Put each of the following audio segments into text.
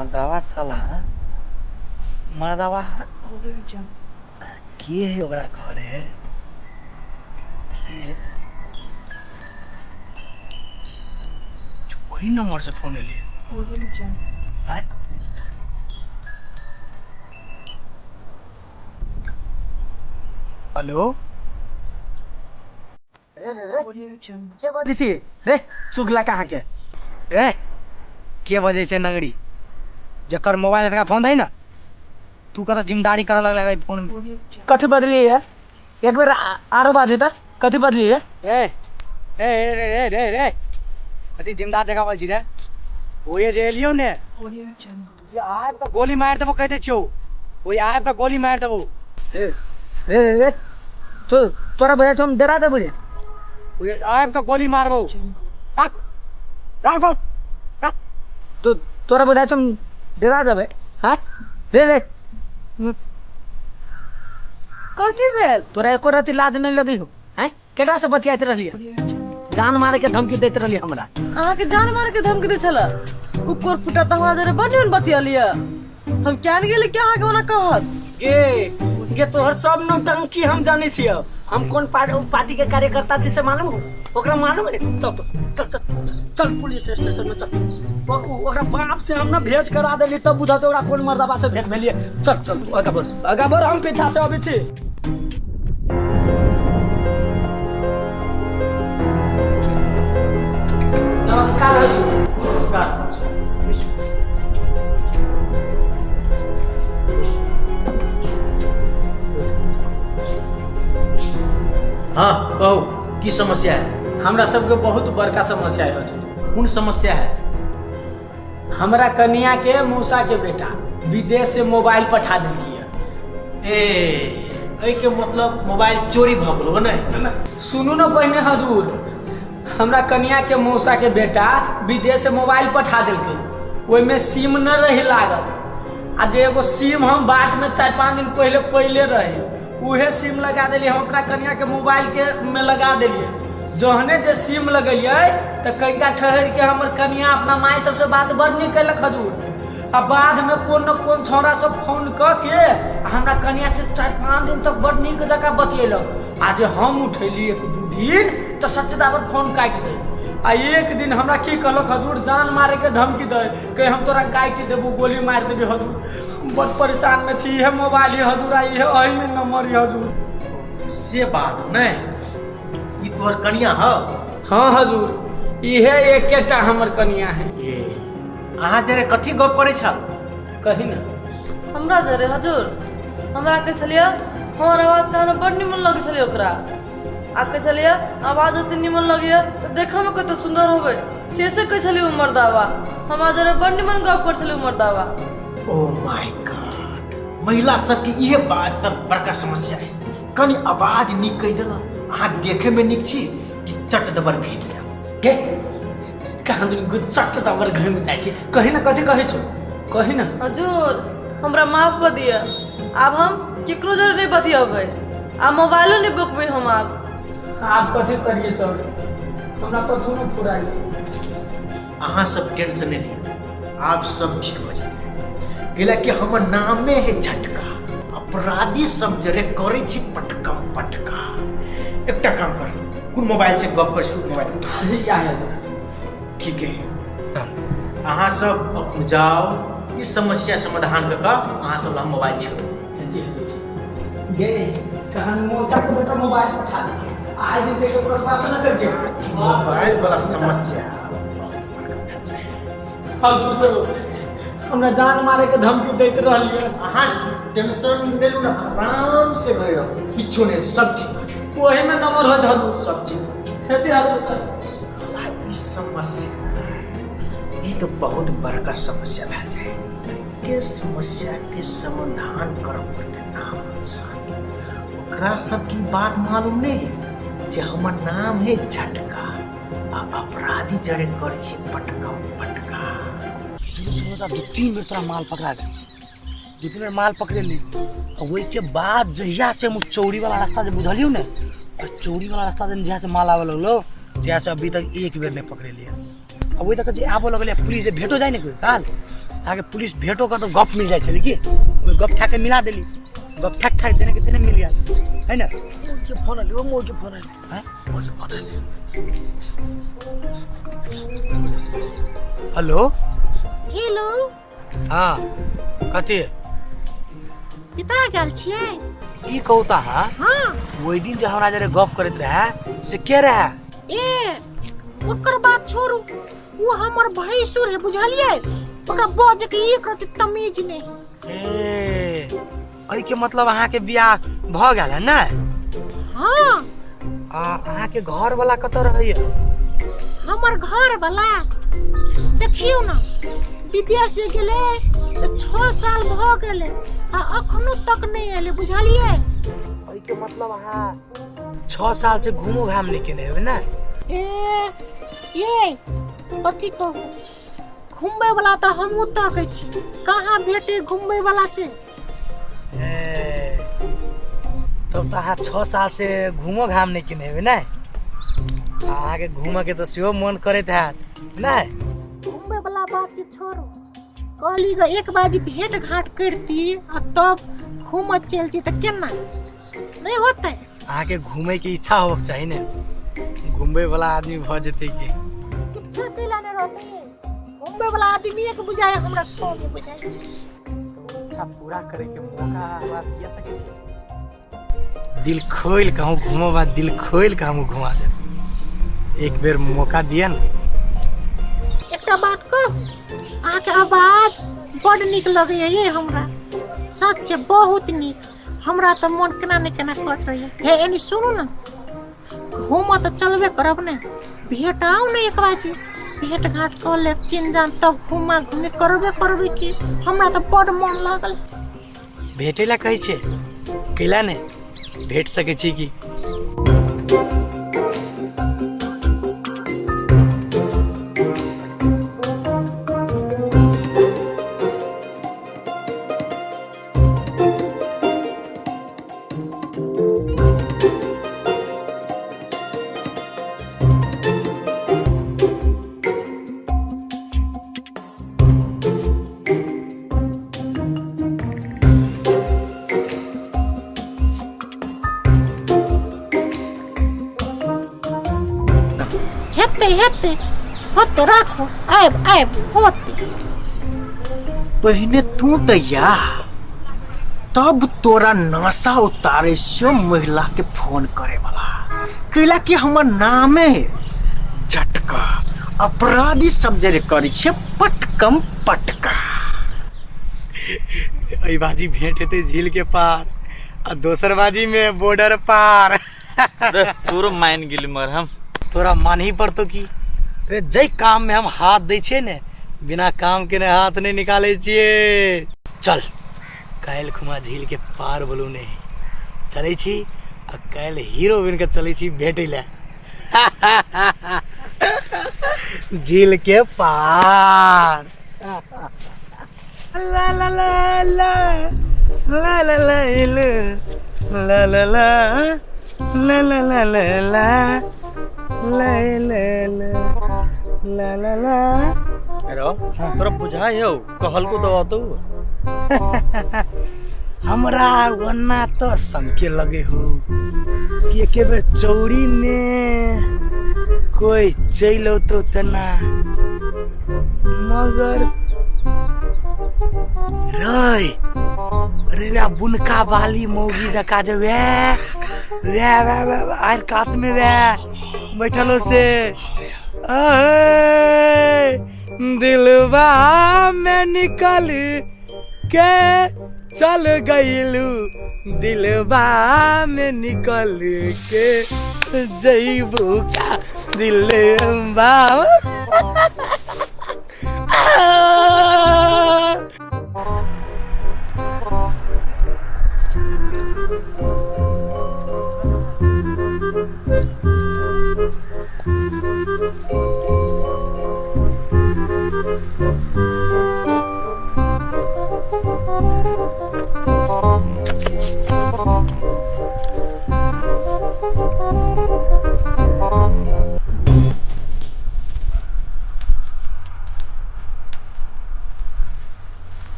मर्दावा साला मर्दावा के है ओकरा घरे वही नंबर से फोन लिए हेलो के बजे छी रे सुगला कहाँ के रे के बजे छे नगरी जकर मोबाइल का फोन है ना तू कत जिम्मेदारी करे लगला फोन कथी बदली है एक बार आरो बाजे त कथी बदली है ए ए रे रे रे अति जिम्मेदार जगह बोल छी रे ओए जे एलियो ने ये आब का गोली मार देबो कहते छौ ओए आब का गोली मार देबो रे रे रे तो तोरा भैया हम डरा दे बुझे ओए आब का गोली मारबो राख राख राख तो तोरा बुझा हम डरा देबे हां रे रे कथी भेल तोरा एको राती लाज नहीं लगी हो हैं केकरा से बतियात रहलिए जान मारे के धमकी देत रहलिए हमरा अहाँ के जान मार के धमकी दे छला उकोर फुटा त हमरा जरे बनियन बतियलिया हम क्या गेले क्या अहाँ के ओना कहत ये तोहर सब नौटंकी हम जाने छियो हम कौन पार्टी के कार्यकर्ता छी से मालूम हो ओकरा मालूम है चल तो चल पुलिस स्टेशन में चल ओकरा बाप से हम ना भेंट करा देली तब बुझाते ओकरा कौन मर्दाबा से भेंट भेलिए चल आगा बढ़ हम पीछा से अबै छी नमस्कार नमस्कार हाँ कहो की समस्या है हमरा सबके बहुत बड़का समस्या है हजूर कौन समस्या है हमरा कन्या के मौसा के बेटा विदेश से मोबाइल पठा दिलिए ए के मतलब मोबाइल चोरी भ गेलो ने सुनू न पहिने हजूर हमरा कन्या के मौसा के बेटा विदेश से मोबाइल पठा दिलके ओइ में सिम न रही लागल आ जे एगो सिम हम बाट में 4-5 दिन पहले रही उहे सिम लगा देलिए हम अपना कन्या के मोबाइल के में लगा देलिए जहने जे सिम लगैये तो कईटा ठहर के हमर कन्या अपना माई सबसे बात बड़ नहीं कैलक हजूर आ बाद में कौन न कौन छौड़ा सब फोन क के हमरा कन्या से 4-5 दिन तक बड़ नीक जगह बतियेलक आज हम उठेली 1-2 दिन तो सट्टेदार फोन काट दे आ एक दिन हमरा की कहलक हजूर जान मारे के धमकी दे के हम तोरा काट देबो गोली मार देबे हजूर बड़ परेशान में छी है मोबाइल है हजूर आई है एही में नंबर है हजूर से बात ने ई तोहर कन्या ह हां हजूर इहे एकेटा हमर कन्या है ये अहाँ जरे कथी गप करे छ कही ना हमरा जरे हजूर हमरा के छलिया हमर आवाज का बड़ निमन लगे छलिया ओकरा आके छलिया आवाज ओते निमन लगिया तो देखा में कत सुंदर होवे से कह छलिया उमर दावा हमरा जरे बड़ निमन गप कर छलिया उमर दावा ओ माय गॉड महिला सब की ये बात तब बड़का समस्या है कनी आवाज निक कह देला अहाँ देखे में निक छी कि चट दबर भेज दिया के कहां दिन गुड सट दबर घर में जाय छी कही ना कथी कहे छो कही ना हजूर हमरा माफ कर दिया अब हम केकरो जरे नहीं बतियाबे आ मोबाइलो नहीं बुकबे हम आप कथी करिए सर हमरा कथू न फुराई अहाँ सब टेंशन नहीं लिया आप सब ठीक हो जाते केला कि हमर नामे है झटका अपराधी सब जरे करे छी पटका पटका एकटा काम कर कुन मोबाइल से गप कर छी मोबाइल या है ठीक है अहाँ सब अब जाओ इस समस्या समाधान कर का अहाँ सब ला मोबाइल छोड़ो गे कहां मौसा के बेटा मोबाइल पठा दे छै आइ दिन से के प्रश्न न करके मोबाइल वाला समस्या हजूर हमरा जान मारे के धमकी देत रहलिए अहाँ टेंशन ले लो ना आराम से घरे रहो किछो नहीं सब ठीक वही में नंबर होत हजूर सब ठीक हेते हजूर इस समस्या ये तो बहुत बड़का समस्या भए जाए के समस्या के समाधान करब पड़ते नाम अनुसार ओकरा सब की बात मालूम नहीं जे हमर नाम है झटका आ अपराधी जरे कर छी पटका पटका सुनो 2-3 बेर तोरा माल पकड़ा गए 2-3 बेर माल पकड़े ली वही के बाद जहिया से हम चौड़ी वाला रास्ता जे बुझलियो ने चौड़ी वाला रास्ता जहिया से माल आवे लगलो तहिया से अभी तक एक बेर नहीं पकड़े लिया अब वही तक जे आबो लगले पुलिस से भेटो जाए ने कोई काल आगे पुलिस भेटो का तो गप मिल जाए छले की ओइ गप ठाके मिला देली गप ठाक ठाक देने के तेने मिल गया है ना मोके फोन आले ओ मोके फोन आले हैं मोके फोन आले हेलो हेलो हाँ कथी पिता गेल छियै ई कहता है हाँ ओइ दिन जे हमरा जरे गप करत रहे से के रहे ए ओकर बात छोड़ू वो हमर भैंसुर है बुझलियै ओकरा बाजे के एक रति तमीज नहीं ए एहि के मतलब अहाँ के बियाह भ गेल है ना हाँ अहाँ के घर वाला कतऽ रहैया हमर घर वाला देखियो ना विदेश से गेले तो 6 साल भ गेले आ अखनो तक नहीं एले बुझलियै एहि के मतलब अहाँ 6 साल से घूमो घाम नहीं केने हेबै ना ए ये कथी कहू घूमबे वाला तो हमहू ताकै छी कहाँ भेटे घूमबे वाला से ए, तब तो अहाँ 6 साल से घूमो घाम नहीं केने हेबै ना अहाँ के घूमऽ के तो सेहो मन करैत हैत ना घूमबे वाला बात के छोड़ो कहली ग एक बाजी भेंट घाट करती आ तब घूम चलती तो केना नहीं होते अहाँ के घूमे के इच्छा होबक चाही ने घूमबे वाला आदमी भ जेतै के किच्छा दिला ने रहते घूमबे वाला आदमी एक बुझाए हमरा कौन बुझाए तो इच्छा पूरा करे के मौका हमरा दिया सकै छी दिल खोल के हम घूमबा दिल खोल के हम घुमा देब एक बेर मौका दिया ना एकटा बात कहू अहाँ के आवाज बड़ निक लगे ये हमरा सच बहुत निक हमरा तो मन केना ने केना कट रही है हे एनी सुनू ना घूम तो चलबे करब ने भेट आओ ने एक बाजी भेट घाट कर ले चिन जान तब घूमा घूमे करबे की हमरा तो बड़ मन लागल भेटे ला कहै छै कैला ने भेट सकै छी की हेते होते राखो आब होते पहले तू दैया तब तोरा नशा उतारे से महिला के फोन करे वाला कैला कि हमर नामे झटका अपराधी सब जे करी छे पटकम पटका एहि बाजी भेंट हेतै झील के पार आ दोसर बाजी में बॉर्डर पार पूरा मान गेली मगर हम तोरा मान ही पड़तो की रे जय काम में हम हाथ दै छियै ने बिना काम के ने हाथ नहीं निकाले छियै चल काल्हि खुमा झील के पार बोलू ने चलै छी आ काल्हि हीरो बन के चलै छी भेटै ले झील के पार ला ला ला ला ला ला ला ला ला ला ला ला ला ला ला ला ला ला ला हेलो तोरा बुझाइ हौ कहल को दवा तो हमरा वन्ना तो समके लगे हो कि एके बेर चौड़ी में कोई चलो तो तना मगर रे रे वे बुनका बाली मौगी जका जे वे वे वे आर कात में वे बैठलो से दिलवा में निकल के चल गईलू दिलवा में निकल के जईबू क्या दिलवा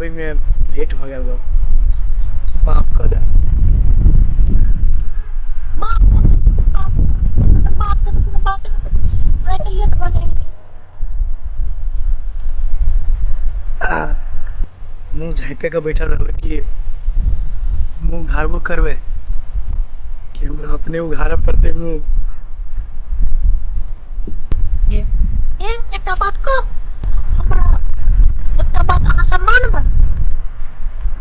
आवे में लेट हो गया बा। माफ कर दे। मुंह झाँपे का बैठा रहे कि मुंह घारबो करवे कि हम अपने उघारा पड़ते मुंह। ये एकटा बात को हमरा एकटा बात अहाँ सम्मान बा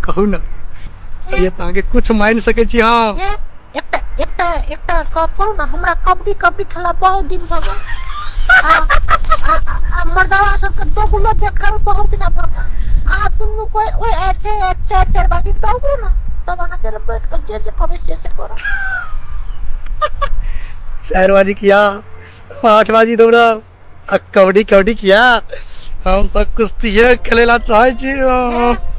कहू ना ये ताके कुछ मान सके छी हाँ। ये एकटा एकटा एकटा करू ना हमरा कबड्डी खेला बहुत दिन भऽ गेल आ मर्दावा सबके दोगुलो देखा बहुत दिन भऽ गेल आ दुनू कोई ओइ ऐड से 4 बाजी दोगु ना तब अहाँ के बैठ के जैसे कभी जैसे करो 4 बाजी किया 8 बाजी दौड़ा कबड्डी किया हम तो कुश्ती खेलेला चाहे छी।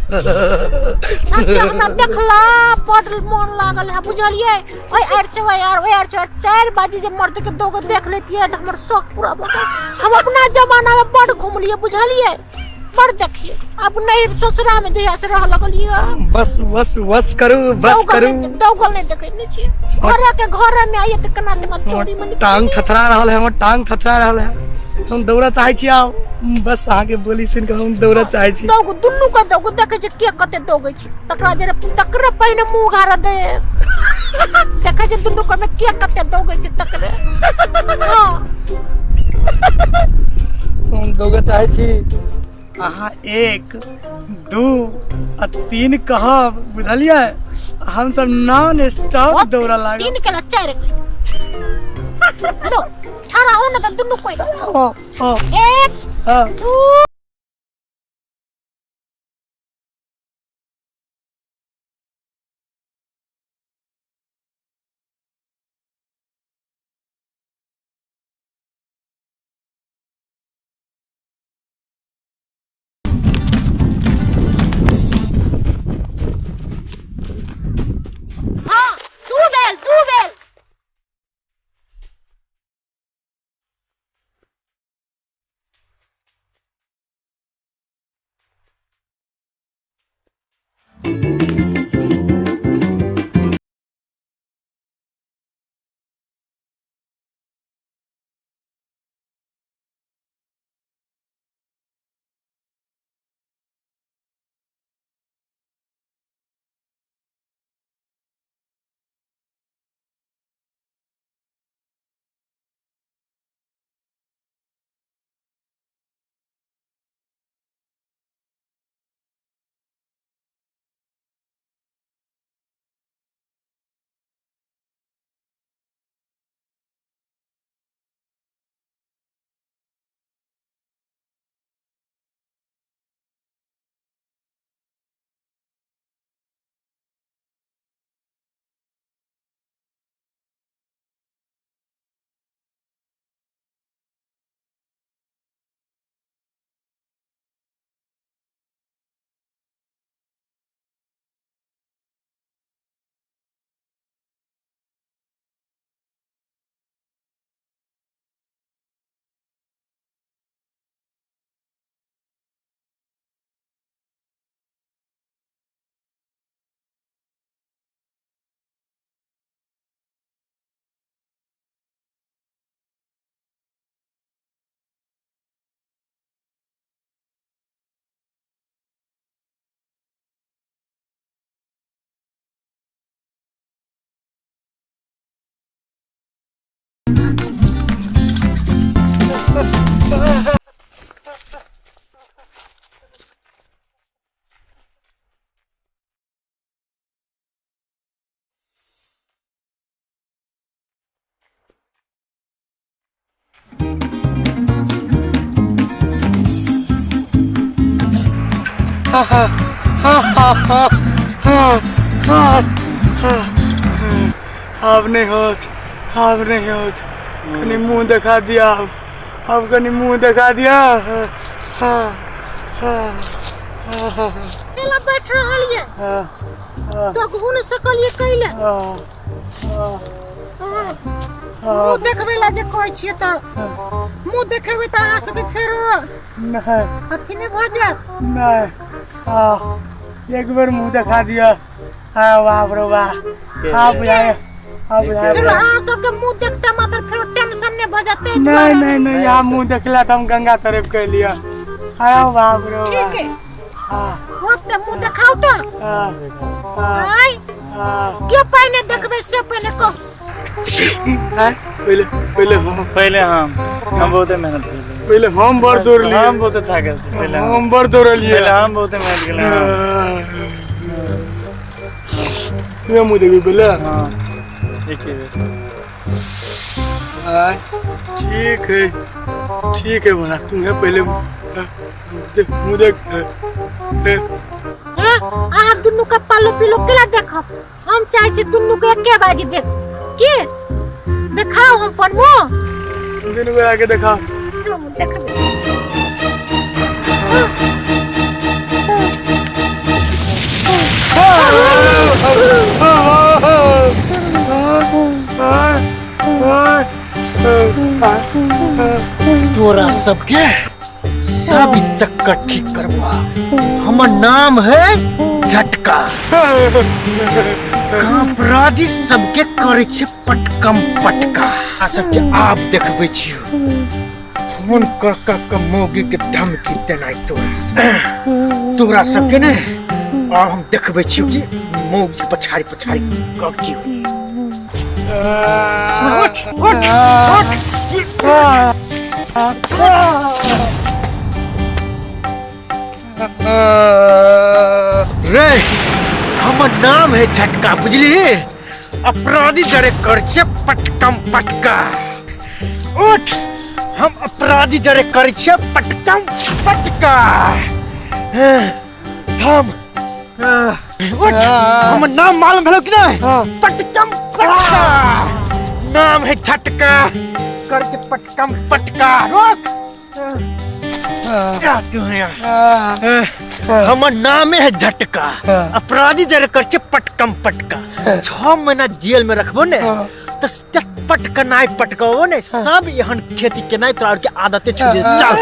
सच्चे हमरा देखला बड़ मन लागल है बुझलिए ओइ ऐड से ओइ ऐड से 4 बाजी जे मर्द के दोगो देख लेतिए त हमर शौक पूरा भ गए। हम अपना जमाना में बड़ घूमलिए बुझलिए बड़ देखिए अब नहीं ससुरा में जहिया से रह लगलिए बस करू दोगल नहीं देखे नहीं छी घर में आइए त कना ते चोरी में टांग थथरा रहल है, हमर टांग थथरा रहल है। हम दौड़ा चाहे छी आओ बस आगे बोली सुन के हम दौड़ा चाहे छी। दोगो दुन्नु के दोगो देखे छै के कते दोगै छी तकरा जे तकरे पहिने मुंह गारा दे देखे छै दुन्नु के में के कते दोगै छै तकरे। हां हम दौड़ा चाहे छी अहाँ 1 2 आ 3 कहब बुझलिए हम सब नॉन स्टॉप दौड़ा लाग 3 के 4 लो थारा हो न त दुन्नु कोइ 1 2 2 बेल अब नहीं होत कनी मुंह दिखा दिया अब कनी मुंह दिखा दिया। एला बैठ रहल ये तो घुन सकल ये कइले मुंह देखबे ला जे कहै छियै त मुंह देखेबे त अहाँ सबके फेर नहीं अथी नहीं भ जायत नहीं एक बार मुंह दिखा दिया। हाँ बाप रे वाह। हाँ बुझाए फिर अहाँ सबके मुंह देखते मात्र फिर टेंशन ने भ जाते। नहीं यहाँ मुंह देखला तो हम गंगा तरफ कह लिया। हाँ बाप रे वाह। ठीक है होते मुंह दिखाओ तो आई क्या पहने देखबे से पहने को पहले हम बहुत मेहनत कर पहले हम बड़ दौड़ लिए। हम बहुत थाकल छी पहले हम बड़ दौड़ लिए। पहले हम बहुत मेहनत केले तुम्हें मुंह देखबे पहले। हां एक ही ठीक है बना तुम्हें पहले मुंह देख। अहाँ दुनू के पालो पिलो केला देखब हम चाहे छी दुनू के एके बाजी देख के दिखाओ हम पर मुंह दुनू को आके दिखाओ। हम देखबे तोरा सबके सब ई चक्कर ठीक करबा। हमर नाम है झटका। अपराधी सबके करे छे पटकम पटका। आ सबके आप देखबे छियो फोन कर के मोगी के धमकी देनाइ तोरा सबके ने। और हम देखबे छियो कि मोगी पछाड़ी क की उठ रे हमर नाम है झटका बुझली। अपराधी जरे कर छे पटकम पटका। उठ हम अपराधी जरे कर छे पटकम पटका। थम उठ हमर नाम मालूम भेलो कि नहीं? पटकम पटका नाम है झटका कर छे पटकम पटका। रुक हमर नाम है झटका। अपराधी जरे कर छे पटकम पटका। 6 महीना जेल में रखबो ने तो पटकनाई पटकाओ ने सब एहन खेती केनाई तोरा के आदते छूट चल।